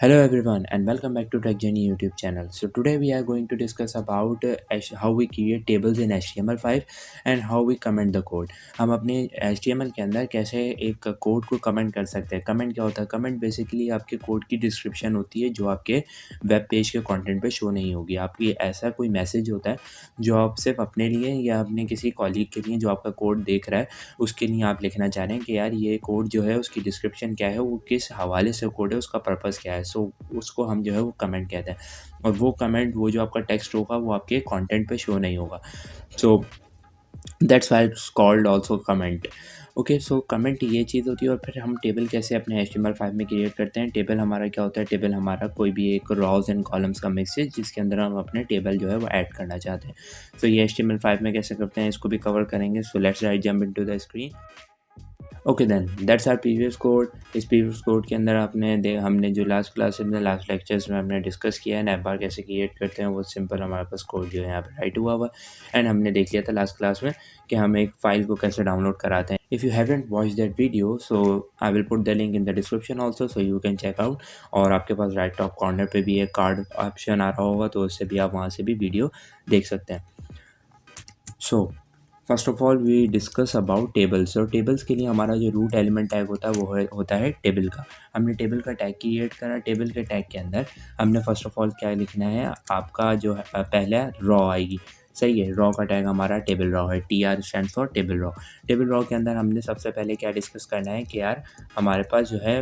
Hello everyone and welcome back to Tech Journey YouTube channel. So today we are going to discuss about how we create tables in HTML5 and how we comment the code. हम अपने HTML के अंदर कैसे एक code को comment कर सकते हैं. कमेंट क्या होता है? कमेंट बेसिकली आपके कोड की डिस्क्रिप्शन होती है जो आपके वेब पेज के कंटेंट पे शो नहीं होगी. आपकी ऐसा कोई मैसेज होता है जो आप सिर्फ अपने लिए या अपने किसी कॉलीग के लिए जो आपका कोड देख रहा है उसके लिए आप लिखना चाह रहे हैं कि यार ये कोड जो है उसकी डिस्क्रिप्शन क्या है, वो किस हवाले से कोड है, उसका पर्पस क्या है. सो उसको हम जो है वो कमेंट कहते हैं और वो कमेंट वो जो आपका टेक्स्ट होगा वो आपके कंटेंट पे शो नहीं होगा. So that's why it's called also comment. Okay, so comment ये चीज़ होती है. और फिर हम टेबल कैसे अपने HTML5 में क्रिएट करते हैं. टेबल हमारा क्या होता है? टेबल हमारा कोई भी एक रॉज एंड कॉलम्स का मिक्स है जिसके अंदर हम अपने टेबल जो है वो ऐड करना चाहते हैं. सो ये HTML5 में कैसे करते हैं इसको भी कवर करेंगे. So let's right jump into the screen. Okay then that's our previous code. इस प्रीवियस कोड के अंदर हमने जो लास्ट क्लासेस में लास्ट लेक्चर्स में हमने डिस्कस किया है, नैप बार कैसे क्रिएट करते हैं, वो सिंपल हमारे पास कोड जो है यहाँ पे राइट हुआ हुआ है. एंड हमने देख लिया था लास्ट क्लास में कि हम एक फाइल को कैसे डाउनलोड कराते हैं. If you haven't watch that video so I will put the link in the description also so you can check out. और आपके पास राइट टॉप कॉर्नर पे भी एक कार्ड ऑप्शन आ रहा होगा तो उससे भी आप वहाँ से भी वीडियो देख सकते हैं. So first of all we discuss about tables. और टेबल्स के लिए हमारा जो रूट एलिमेंट टैग होता है वो होता है टेबल का. हमने टेबल का टैग क्रिएट करा. टेबल के टैग के अंदर हमने फर्स्ट ऑफ ऑल क्या लिखना है, आपका जो है पहला रॉ आएगी. सही है, रॉ का टैग हमारा टेबल रॉ है. TR stand for table raw. Table raw के अंदर हमने सबसे पहले क्या डिस्कस करना है कि यार हमारे पास जो है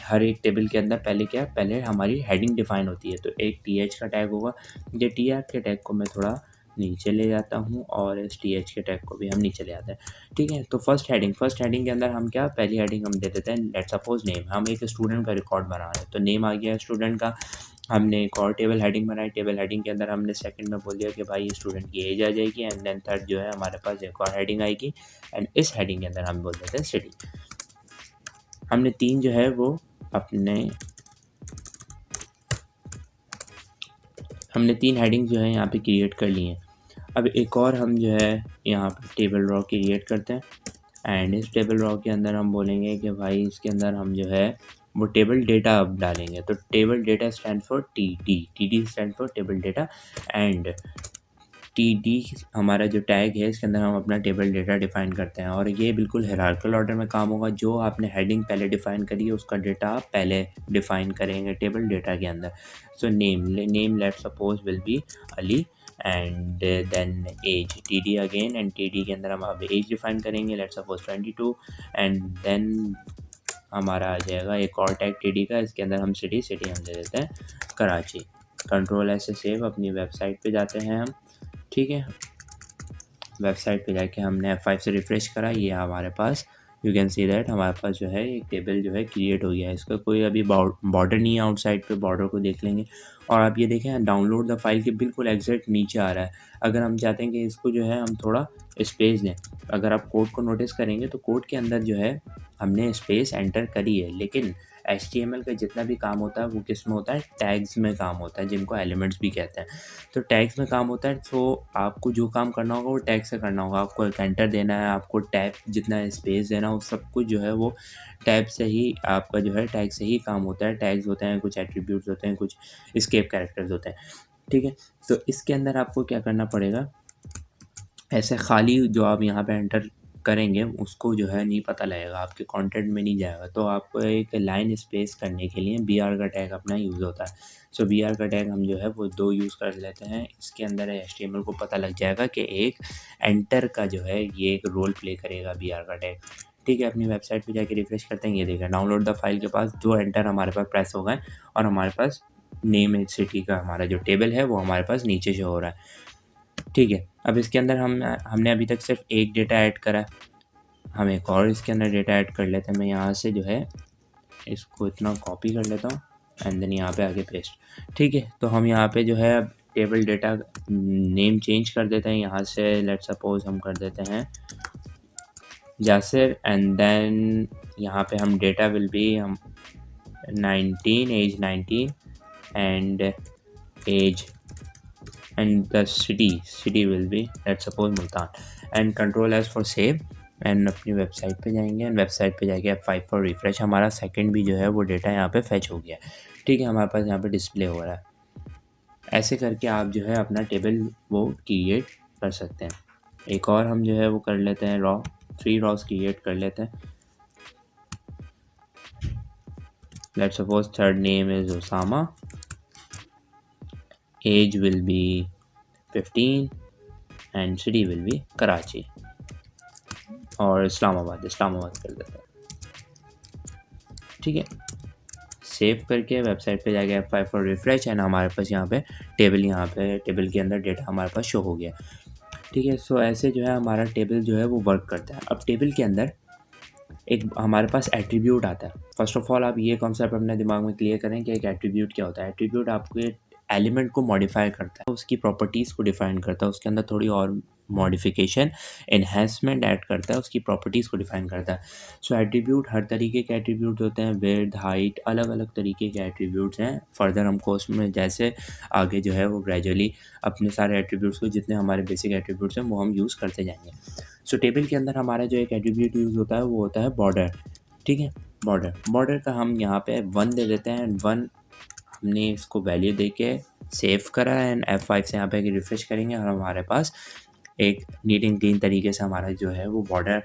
हर एक टेबल के अंदर पहले हमारी हेडिंग डिफाइन होती है. तो एक TH का टैग होगा. ये TR के टैग को मैं थोड़ा नीचे ले जाता हूँ और इस TH के टैग को भी हम नीचे ले आते हैं. ठीक है, तो फर्स्ट हेडिंग के अंदर हम क्या पहली हेडिंग हम दे देते हैं लेट्स सपोज नेम. हम एक स्टूडेंट का रिकॉर्ड बना रहे हैं तो नेम आ गया स्टूडेंट का. हमने एक और टेबल हेडिंग बनाई. टेबल हेडिंग के अंदर हमने सेकंड में बोल दिया कि भाई स्टूडेंट की एज आ जाएगी. एंड देन थर्ड जो है हमारे पास एक और हेडिंग आएगी. एंड इस हेडिंग के अंदर हम बोल देते हैं सिटी. हमने तीन जो है वो अपने हमने तीन हेडिंग जो है यहाँ पे क्रिएट कर ली हैं. अब एक और हम जो है यहाँ पे टेबल रॉ क्रिएट करते हैं. एंड इस टेबल रॉ के अंदर हम बोलेंगे कि भाई इसके अंदर हम जो है वो टेबल डेटा अब डालेंगे. तो table data stand for TD stand for table data. And TD हमारा जो टैग है इसके अंदर हम अपना टेबल डेटा डिफाइन करते हैं. और ये बिल्कुल हायरार्किकल ऑर्डर में काम होगा. जो आपने हेडिंग पहले डिफाइन करी है उसका डेटा आप पहले डिफाइन करेंगे टेबल डेटा के अंदर. So name let suppose will be Ali. And then age TD again. And TD के अंदर हम अब एज डिफाइन करेंगे लेट सपोज 22. एंड देन हमारा आ जाएगा एक और टैग TD का. इसके अंदर हम सिटी हम दे देते हैं कराची. कंट्रोल ऐसे सेव. अपनी वेबसाइट पे जाते हैं हम. ठीक है, वेबसाइट पे जाके हमने F5 से रिफ़्रेश करा. ये हमारे पास यू कैन सी दैट हमारे पास जो है एक टेबल जो है क्रिएट हो गया है. इसका कोई अभी बॉर्डर नहीं है. आउटसाइड पे बॉर्डर को देख लेंगे. और आप ये देखें डाउनलोड द फाइल के बिल्कुल एग्जैक्ट नीचे आ रहा है. अगर हम चाहते हैं कि इसको जो है हम थोड़ा स्पेस दें. अगर आप कोड को नोटिस करेंगे तो कोड के अंदर जो है हमने स्पेस एंटर करी है. लेकिन HTML का जितना भी काम होता है वो किस में होता है, टैग्स में काम होता है जिनको एलिमेंट्स भी कहते हैं. तो टैग्स में काम होता है. तो आपको जो काम करना होगा वो टैग से करना होगा. आपको एक एंटर देना है, आपको टैब जितना स्पेस देना हो सब कुछ जो है वो टैब से ही आपका जो है टैग से ही काम होता है. टैग्स होते हैं, कुछ एट्रीब्यूट्स होते हैं, कुछ एस्केप कैरेक्टर्स होते हैं. ठीक है, तो इसके अंदर आपको क्या करना पड़ेगा, ऐसे खाली जो आप यहाँ पे एंटर करेंगे उसको जो है नहीं पता लगेगा, आपके कंटेंट में नहीं जाएगा. तो आपको एक लाइन स्पेस करने के लिए BR का टैग अपना यूज़ होता है. सो BR का टैग हम जो है वो दो यूज़ कर लेते हैं. इसके अंदर HTML को पता लग जाएगा कि एक एंटर का जो है ये एक रोल प्ले करेगा BR का टैग. ठीक है, अपनी वेबसाइट पे जाके रिफ्रेश करते हैं. ये देखा डाउनलोड द फाइल के पास दो एंटर हमारे पास प्रेस हो गए और हमारे पास नेम सिटी का हमारा जो टेबल है वो हमारे पास नीचे शो हो रहा है. ठीक है, अब इसके अंदर हमने अभी तक सिर्फ एक डेटा ऐड करा है. हम एक और इसके अंदर डेटा ऐड कर लेते हैं. मैं यहाँ से जो है इसको इतना कॉपी कर लेता हूँ एंड देन यहाँ पे आके पेस्ट. ठीक है, तो हम यहाँ पे जो है अब टेबल डेटा नेम चेंज कर देते हैं. यहाँ से लेट सपोज हम कर देते हैं जासिर. एंड देन यहाँ पे हम डेटा विल बी हम 19 age 19 and age and the city will be let's suppose Multan. And control as for save. And अपनी वेबसाइट पे जाएंगे एंड वेबसाइट पे जाके F5 फॉर रिफ्रेश, हमारा सेकंड भी जो है वो डेटा यहाँ पे फैच हो गया। ठीक है, हमारे पास यहाँ पे डिस्प्ले हो रहा है। ऐसे करके आप जो है अपना टेबल वो क्रिएट कर सकते हैं। एक और हम जो है वो कर लेते हैं रॉ, 3 रॉस क्रिएट कर लेते हैं। Let's suppose third name is Osama, age will be 15 and city will be Karachi और इस्लामाबाद कर देते हैं। ठीक है, सेव करके वेबसाइट पे जाके F5 फॉर रिफ्रेश एंड हमारे पास यहाँ पे टेबल के अंदर डेटा हमारे पास शो हो गया। ठीक है, सो ऐसे जो है हमारा टेबल जो है वो वर्क करता है। अब टेबल के अंदर एक हमारे पास एट्रीब्यूट आता है। फर्स्ट ऑफ ऑल आप ये कॉन्सेप्ट अपने दिमाग में क्लियर करें कि एक एट्रीब्यूट क्या होता है। एट्रीब्यूट आपके एलिमेंट को मॉडिफाई करता है, उसकी प्रॉपर्टीज़ को डिफाइन करता है, उसके अंदर थोड़ी और मॉडिफिकेशन एनहेंसमेंट ऐड करता है, उसकी प्रॉपर्टीज़ को डिफाइन करता है। सो एट्रीब्यूट हर तरीके के एट्रीब्यूट होते हैं, विड्थ, हाइट, अलग अलग तरीके के एट्रीब्यूट्स हैं। फर्दर हम कोर्स में जैसे आगे जो है वो ग्रेजुअली अपने सारे एट्रीब्यूट्स को, जितने हमारे बेसिक एट्रीब्यूट्स हैं वो हम यूज़ करते जाएंगे। सो टेबल के अंदर हमारा जो एक एट्रीब्यूट यूज़ होता है वो होता है बॉर्डर। ठीक है, बॉर्डर का हम यहाँ पे 1 दे देते हैं एंड 1 हमने इसको वैल्यू दे के सेव करा एंड F5 से यहाँ पे रिफ्रेश करेंगे और हमारे पास एक नीट एंड क्लीन तरीके से हमारा जो है वो बॉर्डर,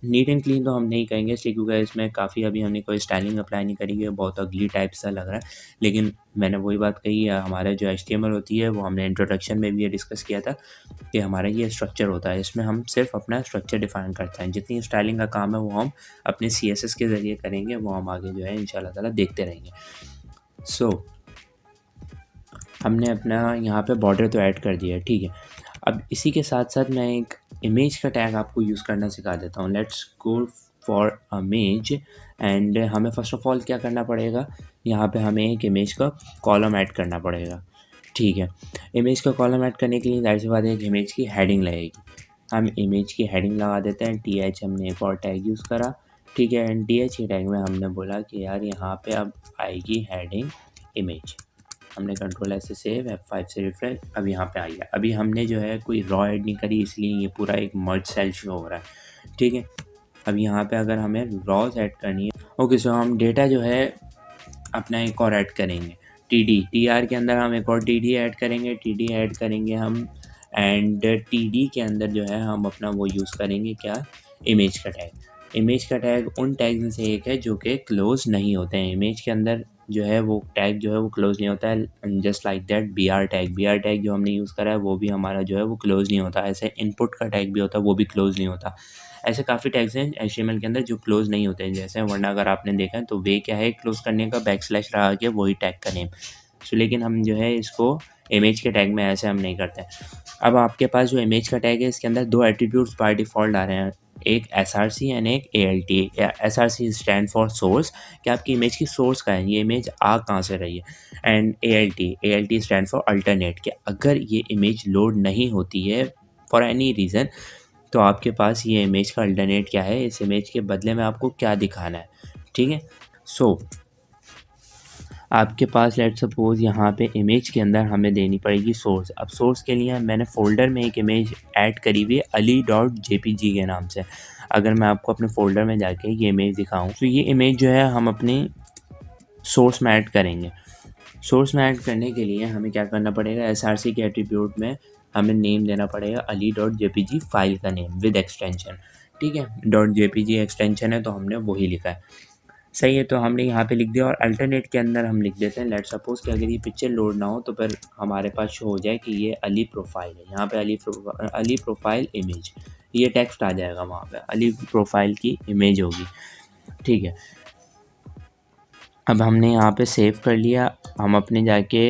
नीट एंड क्लीन तो हम नहीं कहेंगे इसलिए क्योंकि इसमें काफ़ी अभी हमने कोई स्टाइलिंग अप्लाई नहीं करी है, बहुत अगली टाइप सा लग रहा है। लेकिन मैंने वही बात कही, हमारा जो HTML होती है वो हमने इंट्रोडक्शन में भी ये डिस्कस किया था कि हमारा ये स्ट्रक्चर होता है, इसमें हम सिर्फ अपना स्ट्रक्चर डिफाइन करते हैं। जितनी स्टाइलिंग का काम है वो हम अपने CSS के ज़रिए करेंगे, वो हम आगे जो है इंशाल्लाह ताला देखते रहेंगे। सो हमने अपना यहाँ पे बॉर्डर तो ऐड कर दिया है। ठीक है, अब इसी के साथ साथ मैं एक इमेज का टैग आपको यूज़ करना सिखा देता हूँ। Let's go for image and हमें फ़र्स्ट ऑफ ऑल क्या करना पड़ेगा, यहाँ पे हमें एक इमेज का कॉलम ऐड करना पड़ेगा। ठीक है, इमेज का कॉलम ऐड करने के लिए जाहिर सी बात है एक इमेज की हेडिंग लगेगी। हम इमेज की हेडिंग लगा देते हैं, TH हमने एक और टैग यूज़ करा। ठीक है, एंड TH के टैग में हमने बोला कि यार यहाँ पे अब आएगी हेडिंग इमेज। हमने कंट्रोल ऐसे सेव, F5 से रिफ्रेश, अब यहाँ पे आ गया। अभी हमने जो है कोई रॉ ऐड नहीं करी इसलिए ये पूरा एक मर्ज सेल शो हो रहा है। ठीक है, अब यहाँ पे अगर हमें रॉज ऐड करनी है, ओके, सो हम डेटा जो है अपना एक और ऐड करेंगे, TR के अंदर हम एक और TD ऐड करेंगे हम एंड TD के अंदर जो है हम अपना वो यूज़ करेंगे क्या, इमेज का टैग उन टैग में से एक है जो कि क्लोज नहीं होते हैं। इमेज के अंदर जो है वो टैग जो है वो क्लोज नहीं होता है। Just like that BR tag जो हमने यूज़ करा है वो भी हमारा जो है वो क्लोज नहीं होता। ऐसे इनपुट का टैग भी होता है, वो भी क्लोज नहीं होता। ऐसे काफ़ी टैग्स हैं HTML के अंदर जो क्लोज नहीं होते हैं, जैसे वरना अगर आपने देखा है तो वे क्या है क्लोज करने का, बैकस्लैश रहा के वही टैग का नेम। सो लेकिन हम जो है इसको इमेज के टैग में ऐसे हम नहीं करते। अब आपके पास जो इमेज का टैग है इसके अंदर 2 एट्रीब्यूट्स बाय डिफ़ॉल्ट आ रहे हैं, एक SRC एंड एक ALT। SRC stand for source, कि आपकी इमेज की सोर्स का है, ये इमेज आ कहाँ से रही है, and ALT stand for alternate, कि अगर ये इमेज लोड नहीं होती है फॉर एनी रीज़न तो आपके पास ये इमेज का अल्टरनेट क्या है, इस इमेज के बदले में आपको क्या दिखाना है। ठीक है, सो आपके पास लेट सपोज़ यहाँ पे इमेज के अंदर हमें देनी पड़ेगी सोर्स। अब सोर्स के लिए मैंने फ़ोल्डर में एक इमेज ऐड करी हुई है ali.jpg के नाम से। अगर मैं आपको अपने फ़ोल्डर में जाके ये इमेज दिखाऊं तो ये इमेज जो है हम अपनी सोर्स में ऐड करेंगे। सोर्स में ऐड करने के लिए हमें क्या करना पड़ेगा, SRC के एट्रीब्यूट में हमें नेम देना पड़ेगा ali.jpg फाइल का नेम विद एक्सटेंशन। ठीक है, .jpg एक्सटेंशन है तो हमने वही लिखा है। सही है, तो हमने यहाँ पे लिख दिया और अल्टरनेट के अंदर हम लिख देते हैं लेट सपोज़ कि अगर ये पिक्चर लोड ना हो तो फिर हमारे पास शो हो जाए कि ये अली प्रोफाइल है। यहाँ पे अली प्रोफाइल इमेज, ये टेक्स्ट आ जाएगा, वहाँ पे अली प्रोफाइल की इमेज होगी। ठीक है, अब हमने यहाँ पे सेव कर लिया। हम अपने जाके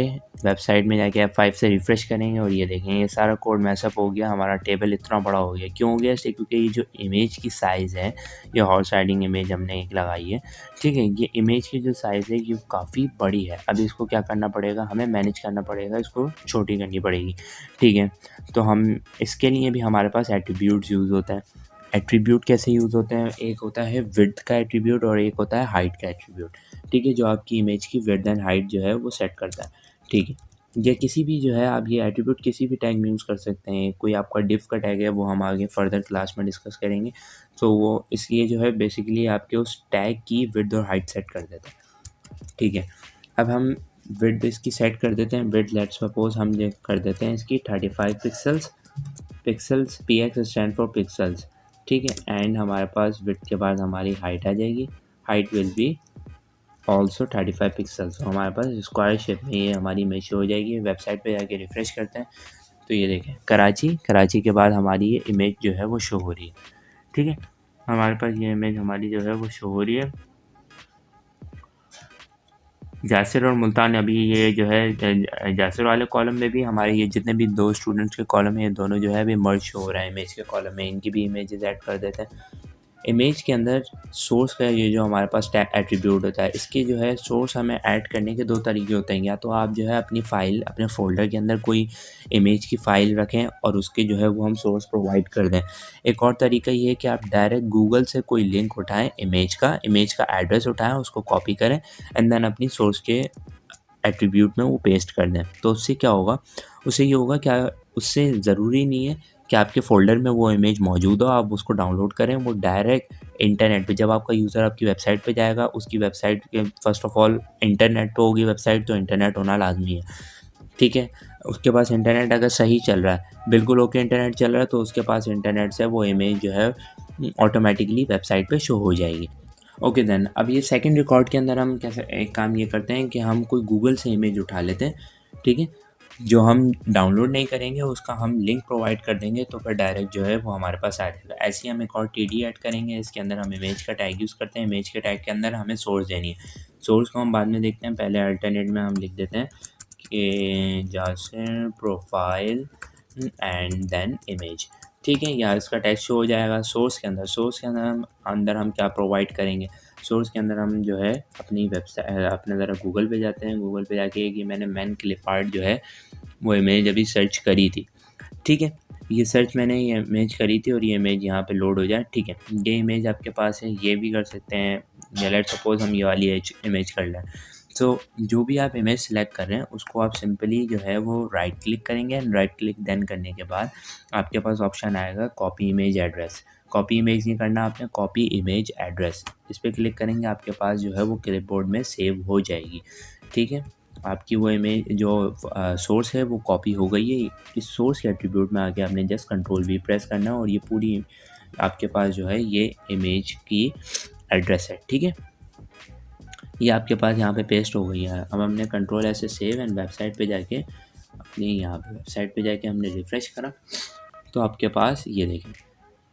वेबसाइट में जाके F5 से रिफ़्रेश करेंगे और ये देखेंगे ये सारा कोड मैसअप हो गया, हमारा टेबल इतना बड़ा हो गया। क्यों हो गया, इसलिए क्योंकि ये जो इमेज की साइज़ है, ये हॉर्स राइडिंग इमेज हमने एक लगाई है। ठीक है, ये इमेज की जो साइज़ है ये काफ़ी बड़ी है। अब इसको क्या करना पड़ेगा, हमें मैनेज करना पड़ेगा, इसको छोटी करनी पड़ेगी। ठीक है, तो हम इसके लिए भी हमारे पास एट्रीब्यूट्स यूज़ होता है। एट्रीब्यूट कैसे यूज़ होते हैं, एक होता है विड्थ का एट्रीब्यूट और एक होता है हाइट का एट्रीब्यूट। ठीक है, जो आपकी इमेज की विड्थ एंड हाइट जो है वो सेट करता है। ठीक है, या किसी भी जो है आप ये एट्रीब्यूट किसी भी टैग में यूज़ कर सकते हैं। कोई आपका डिफ का टैग है वो हम आगे फर्दर क्लास में डिस्कस करेंगे। तो वो इसलिए जो है बेसिकली आपके उस टैग की विड्थ और हाइट सेट कर देता है। ठीक है, अब हम विड्थ इसकी सेट कर देते हैं। विड्थ लेट्स सपोज हम ये कर देते हैं इसकी 35 pixels. Pixels px stand for pixels. ठीक है, एंड हमारे पास विड्थ के बाद हमारी हाइट आ जाएगी। Height will be also 35 pixels. तो हमारे पास स्क्वायर शेप में ये हमारी इमेज शो हो जाएगी। वेबसाइट पे जाके रिफ़्रेश करते हैं तो ये देखें कराची के बाद हमारी ये इमेज जो है वो शो हो रही है। ठीक है, हमारे पास ये इमेज हमारी जो है वो शो हो रही है। जासिर और मुल्तान अभी ये जो है जासिर वाले कॉलम में भी हमारे ये जितने भी 2 स्टूडेंट्स के कॉलम हैं, ये दोनों जो है अभी मर्ज शो हो रहा है इमेज के कॉलम में। इनकी भी इमेजेस ऐड कर देते हैं। इमेज के अंदर सोर्स का ये जो हमारे पास टैग एट्रीब्यूट होता है, इसके जो है सोर्स हमें ऐड करने के 2 तरीके होते हैं। या तो आप जो है अपनी फ़ाइल अपने फ़ोल्डर के अंदर कोई इमेज की फ़ाइल रखें और उसके जो है वो हम सोर्स प्रोवाइड कर दें। एक और तरीका ये है कि आप डायरेक्ट गूगल से कोई लिंक उठाएँ इमेज का एड्रेस उठाएँ, उसको कॉपी करें एंड देन अपनी सोर्स के एट्रीब्यूट में वो पेस्ट कर दें। तो उससे क्या होगा, उससे ये होगा क्या, उससे ज़रूरी नहीं है कि आपके फ़ोल्डर में वो इमेज मौजूद हो, आप उसको डाउनलोड करें। वो डायरेक्ट इंटरनेट पे जब आपका यूज़र आपकी वेबसाइट पे जाएगा, उसकी वेबसाइट के फ़र्स्ट ऑफ़ ऑल इंटरनेट पे होगी वेबसाइट, तो इंटरनेट होना लाज़मी है। ठीक है? उसके पास इंटरनेट अगर सही चल रहा है, बिल्कुल ओके इंटरनेट चल रहा है, तो उसके पास इंटरनेट से वो इमेज जो है ऑटोमैटिकली वेबसाइट पे शो हो जाएगी। ओके देन, अब ये सेकंड रिकॉर्ड के अंदर हम कैसे एक काम ये करते हैं कि हम कोई गूगल से इमेज उठा लेते हैं। ठीक है, जो हम डाउनलोड नहीं करेंगे उसका हम लिंक प्रोवाइड कर देंगे, तो फिर डायरेक्ट जो है वो हमारे पास आ जाएगा। ऐसे ही हम एक और टीडी ऐड करेंगे। इसके अंदर हम इमेज का टैग यूज़ करते हैं। इमेज के टैग के अंदर हमें सोर्स देनी है। सोर्स को हम बाद में देखते हैं, पहले अल्टरनेट में हम लिख देते हैं कि Yasir profile and then image. ठीक है, यहाँ इसका टेक्स्ट शो हो जाएगा। सोर्स के अंदर हम क्या प्रोवाइड करेंगे। सोर्स के अंदर हम जो है अपनी वेबसाइट अपने ज़रा गूगल पे जाते हैं। गूगल पे जाके कि मैंने मैन क्लिप आर्ट जो है वो इमेज अभी सर्च करी थी। ठीक है, ये इमेज करी थी और ये इमेज यहाँ पे लोड हो जाए। ठीक है, ये इमेज आपके पास है, ये भी कर सकते हैं। या लेट्स सपोज़ हम ये वाली इमेज कर लें। सो जो भी आप इमेज सेलेक्ट कर रहे हैं उसको आप सिंपली जो है वो राइट क्लिक करेंगे एंड राइट क्लिक देन करने के बाद आपके पास ऑप्शन आएगा copy image address. Copy image नहीं करना आपने, कॉपी इमेज एड्रेस इस पर क्लिक करेंगे, आपके पास जो है वो क्लिपबोर्ड में सेव हो जाएगी। ठीक है, आपकी वो इमेज जो सोर्स है वो कॉपी हो गई है। इस सोर्स के एट्रीब्यूट में आके आपने जस्ट कंट्रोल वी प्रेस करना है और ये पूरी आपके पास जो है ये इमेज की एड्रेस है। ठीक है, ये आपके पास यहाँ पे पेस्ट हो गई है। अब हमने कंट्रोल ऐसे सेव एंड वेबसाइट पे जाके अपनी यहाँ पे वेबसाइट पे जाके हमने रिफ़्रेश करा तो आपके पास ये देखें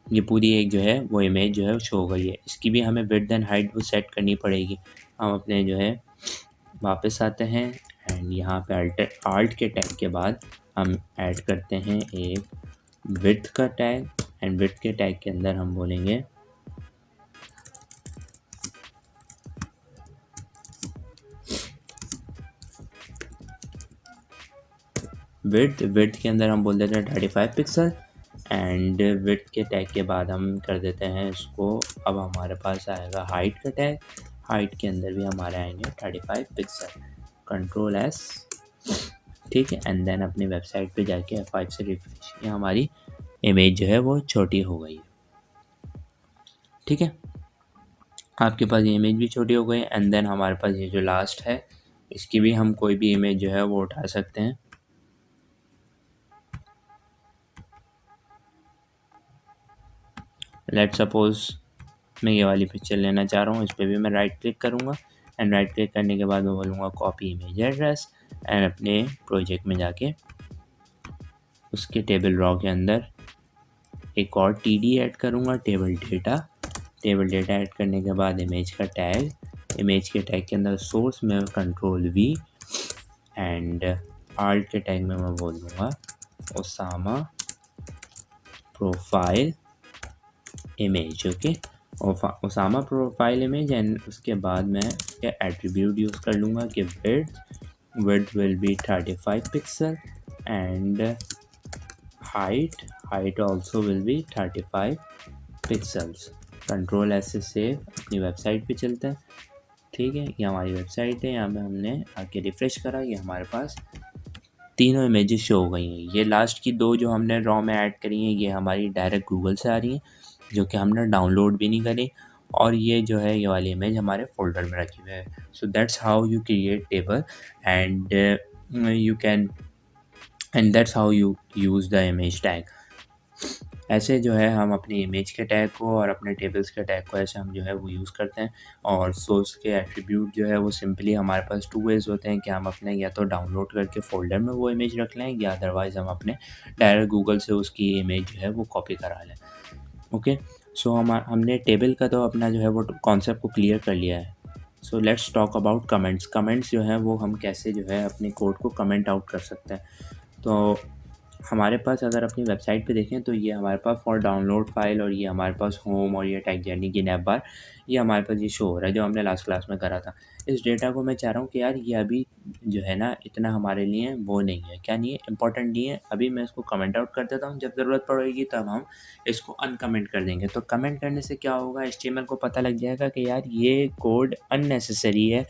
ये पूरी एक जो है वो इमेज जो है शो हो गई है। इसकी भी हमें विड्थ एंड हाइट वो सेट करनी पड़ेगी। हम अपने जो है वापस आते हैं एंड यहाँ पे आल्ट के टैग के बाद हम ऐड करते हैं एक विड्थ का टैग एंड विड्थ के टैग के अंदर हम बोलेंगे विड्थ के अंदर हम बोल देते हैं 35 पिक्सल एंड विड्थ के टैग के बाद हम कर देते हैं इसको। अब हमारे पास आएगा हाइट का टैग। हाइट के अंदर भी हमारे आएंगे 35 पिक्सल। Control S. ठीक है, एंड देन अपनी वेबसाइट पे जाके F5 से रिफ्रेश। ये हमारी इमेज जो है वो छोटी हो गई है। ठीक है, आपके पास ये इमेज भी छोटी हो गई एंड देन हमारे पास ये जो लास्ट है इसकी भी हम कोई भी इमेज जो है वो उठा सकते हैं। लेट सपोज मैं ये वाली पिक्चर लेना चाह रहा हूँ, इस पर भी मैं राइट क्लिक करूँगा एंड राइट क्लिक करने के बाद मैं बोलूँगा कॉपी इमेज एड्रेस एंड अपने प्रोजेक्ट में जाके उसके टेबल रॉ के अंदर एक और टीडी ऐड करूँगा टेबल डेटा ऐड करने के बाद इमेज के टैग के अंदर सोर्स में कंट्रोल वी एंड आल्ट के टैग में मैं बोल दूँगा Osama profile image. Okay, Osama profile image and उसके बाद मैं इसके एट्रीब्यूट यूज़ कर लूँगा कि width will be 35 pixel and height also will be 35 pixels. Control ऐसे सेव अपनी वेबसाइट पे चलते हैं। ठीक है, ये हमारी वेबसाइट है। यहाँ पे हमने आके रिफ़्रेश करा, ये हमारे पास तीनों इमेजेस शो हो गई हैं। ये लास्ट की 2 जो हमने रॉ में ऐड करी हैं, ये हमारी डायरेक्ट गूगल से आ रही हैं, जो कि हमने डाउनलोड भी नहीं करी, और ये जो है ये वाली इमेज हमारे फ़ोल्डर में रखी हुई है। So that's how you create table and you can and that's how you use the image tag. ऐसे जो है हम अपनी इमेज के टैग को और अपने टेबल्स के टैग को ऐसे हम जो है वो यूज़ करते हैं। और सोर्स के एट्रीब्यूट जो है वो सिंपली हमारे पास 2 वेज़ होते हैं कि हम अपने या तो डाउनलोड करके फ़ोल्डर में वो इमेज रख लें, या अदरवाइज़ हम अपने डायरेक्ट गूगल से उसकी इमेज जो है वो कॉपी करा लें। ओके, सो हमने टेबल का तो अपना जो है वो कॉन्सेप्ट को क्लियर कर लिया है। So let's talk about comments. Comments जो हैं वो हम कैसे जो है अपने कोड को कमेंट आउट कर सकते हैं। तो हमारे पास अगर अपनी वेबसाइट पे देखें तो ये हमारे पास फॉर डाउनलोड फाइल, और ये हमारे पास होम, और ये टैग जर्नी की नैप बार, ये हमारे पास ये शो हो रहा है जो हमने लास्ट क्लास में करा था। इस डेटा को मैं चाह रहा हूँ कि यार ये अभी जो है ना इतना हमारे लिए वो नहीं है, क्या नहीं है, इंपॉर्टेंट नहीं है। अभी मैं इसको कमेंट आउट कर देता हूँ, जब ज़रूरत पड़ेगी तब हम इसको अनकमेंट कर देंगे। तो कमेंट करने से क्या होगा, एचटीएमएल को पता लग जाएगा कि यार ये कोड अननेसेसरी है,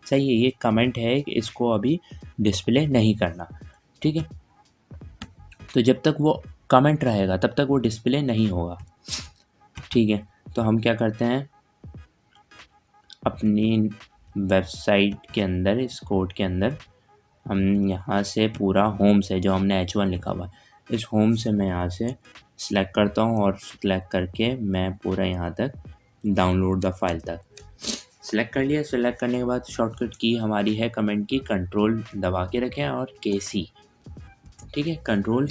सही है, ये कमेंट है, इसको अभी डिस्प्ले नहीं करना। ठीक है, तो जब तक वो कमेंट रहेगा तब तक वो डिस्प्ले नहीं होगा। ठीक है, तो हम क्या करते हैं, अपनी वेबसाइट के अंदर इस कोड के अंदर हम यहाँ से पूरा होम से जो हमने H1 लिखा हुआ है, इस होम से मैं यहाँ से सिलेक्ट करता हूँ, और सिलेक्ट करके मैं पूरा यहाँ तक डाउनलोड द फाइल तक सिलेक्ट कर लिया। सिलेक्ट करने के बाद शॉर्टकट की हमारी है कमेंट की, कंट्रोल दबा के रखें और KC। ठीक है, कंट्रोल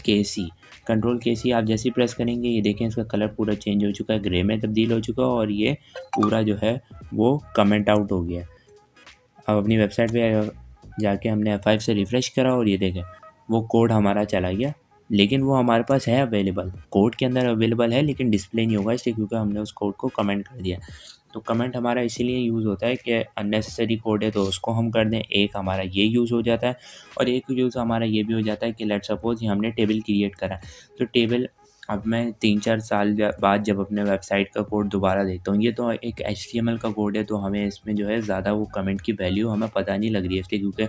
के सी आप जैसे ही प्रेस करेंगे, ये देखें इसका कलर पूरा चेंज हो चुका है, ग्रे में तब्दील हो चुका है, और ये पूरा जो है वो कमेंट आउट हो गया है। अब अपनी वेबसाइट पे जाके हमने F5 से रिफ़्रेश करा, और ये देखें वो कोड हमारा चला गया, लेकिन वो हमारे पास है अवेलेबल, कोड के अंदर अवेलेबल है, लेकिन डिस्प्ले नहीं होगा इसलिए क्योंकि हमने उस कोड को कमेंट कर दिया। तो कमेंट हमारा इसीलिए यूज़ होता है कि अननेसेसरी कोड है तो उसको हम कर दें, एक हमारा ये यूज़ हो जाता है, और एक यूज़ हमारा ये भी हो जाता है कि लेट्स सपोज़ ये हमने टेबल क्रिएट करा, तो टेबल अब मैं 3-4 साल बाद जब अपने वेबसाइट का कोड दोबारा देखता हूँ, ये तो एक HTML का कोड है, तो हमें इसमें जो है ज़्यादा वो कमेंट की वैल्यू हमें पता नहीं लग रही है इसलिए, क्योंकि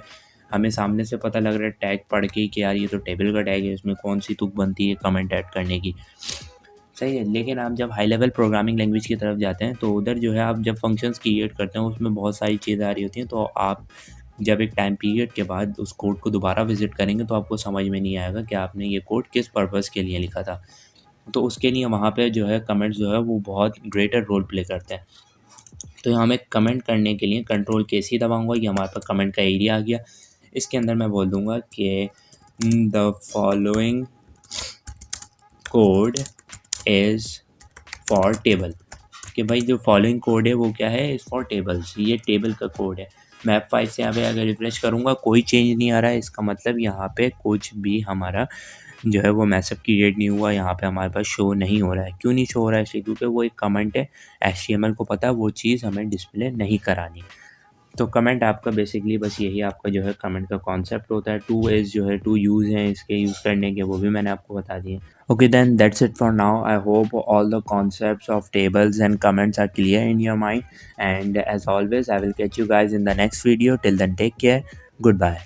हमें सामने से पता लग रहा है टैग पढ़ के कि यार ये तो टेबल का टैग है, इसमें कौन सी तुक बनती है कमेंट ऐड करने की। सही है, लेकिन आप जब हाई लेवल प्रोग्रामिंग लैंग्वेज की तरफ जाते हैं तो उधर जो है आप जब फंक्शंस क्रिएट करते हैं उसमें बहुत सारी चीज़ें आ रही होती हैं, तो आप जब एक टाइम पीरियड के बाद उस कोड को दोबारा विज़िट करेंगे तो आपको समझ में नहीं आएगा कि आपने ये कोड किस पर्पज़ के लिए लिखा था। तो उसके लिए वहाँ पे जो है कमेंट्स जो है वो बहुत ग्रेटर रोल प्ले करते हैं। तो यहाँ मैं कमेंट करने के लिए कंट्रोल के सी दबाऊँगा, ये हमारे पास कमेंट का एरिया आ गया। इसके अंदर मैं बोल दूँगा कि the following code is for table, कि भाई जो फॉलोइंग कोड है वो क्या है, इज़ फॉर टेबल्स, ये टेबल का कोड है। मैं F5 से यहाँ पे अगर रिफ्रेश करूँगा कोई चेंज नहीं आ रहा है, इसका मतलब यहाँ पे कुछ भी हमारा जो है वो मैसअप क्रिएट नहीं हुआ, यहाँ पे हमारे पास शो नहीं हो रहा है। क्यों नहीं शो हो रहा है, इसलिए क्योंकि वो एक कमेंट है, HTML को पता है वो चीज़ हमें डिस्प्ले नहीं करानी। तो कमेंट आपका बेसिकली बस यही आपका जो है कमेंट का कॉन्सेप्ट होता है। 2 वेज़ जो है 2 यूज़ हैं इसके यूज़ करने के, वो भी मैंने आपको बता दिए। Okay, then that's it for now. I hope all the concepts of tables and comments are clear in your mind. And as always, I will catch you guys in the next video. Till then, take care. Goodbye.